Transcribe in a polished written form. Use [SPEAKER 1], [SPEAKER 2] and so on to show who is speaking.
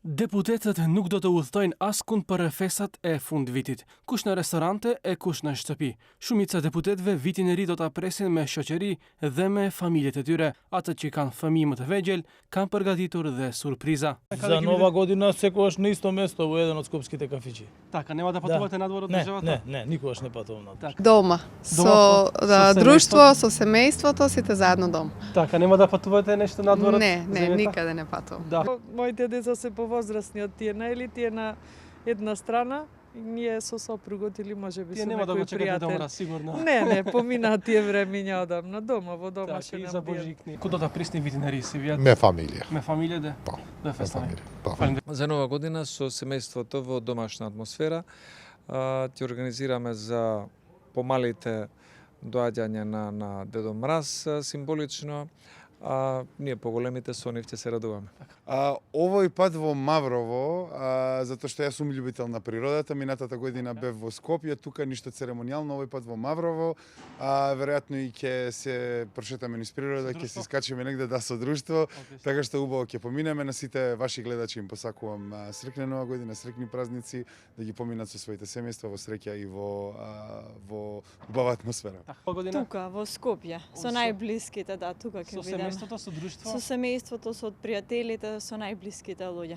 [SPEAKER 1] Deputetet nuk do të udhtojnë askund për festat e fundvitit. Kush në restorante e kush në shtëpi. Shumica deputetëve vitin e ri do ta presin me shoqëri dhe me familjet e tyre. Ata që kanë fëmijë më të vegjël kanë përgatitur dhe surpriza.
[SPEAKER 2] За Нова година секогаш на исто место во еден од скопските кафичи.
[SPEAKER 1] Така, нема да патувате надвор од државата?
[SPEAKER 2] Не, никогаш не патувам надвор.
[SPEAKER 3] Дома, со друштво, со семејството, сите заедно дома.
[SPEAKER 1] Така, нема да патувате нешто надвор од
[SPEAKER 3] Не,
[SPEAKER 1] земјата?
[SPEAKER 3] никаде не патувам.
[SPEAKER 1] Да.
[SPEAKER 4] Моите деца се повозрастни од тие на или тие на една страна, и ние со сопругот или можеби
[SPEAKER 1] Тие
[SPEAKER 4] со
[SPEAKER 1] нема да го
[SPEAKER 4] некој
[SPEAKER 1] чекате да умра,
[SPEAKER 4] пријател.
[SPEAKER 1] сигурно.
[SPEAKER 4] Не, помина тие времиња одамна дома, во дома
[SPEAKER 1] Така,
[SPEAKER 4] ќе
[SPEAKER 1] и
[SPEAKER 4] нам
[SPEAKER 1] за
[SPEAKER 4] бијат.
[SPEAKER 1] Божикни. Куда да присни види на риси, вие?
[SPEAKER 5] Ме фамилија.
[SPEAKER 1] Ме фамилија де?
[SPEAKER 5] Па,
[SPEAKER 1] Да фестаме.
[SPEAKER 5] Па.
[SPEAKER 6] За Нова година со семејството во домашна атмосфера ќе организираме за помалите доаѓање на Дедо Мраз символично, а ние поголемите со нив ќе се радуваме.
[SPEAKER 7] Овој пат во Маврово, затоа што јас сум љубител на природата, минатата година бев во Скопје, тука ништо церемонијално, овој пат во Маврово, веројатно и ќе се прошетаме низ природа, ќе се искачиме негде со друштво, така што убаво ќе поминеме. На сите ваши гледачи им посакувам среќна Нова година, среќни празници, да ги поминат со своите семејства во среќа и во убава атмосфера.
[SPEAKER 8] Тука, во Скопје, со најблиските, тука ќе
[SPEAKER 1] Со
[SPEAKER 8] бидеме.
[SPEAKER 1] семејството, со друштво?
[SPEAKER 8] Со семејството, со пријателите, со најблиските луѓе.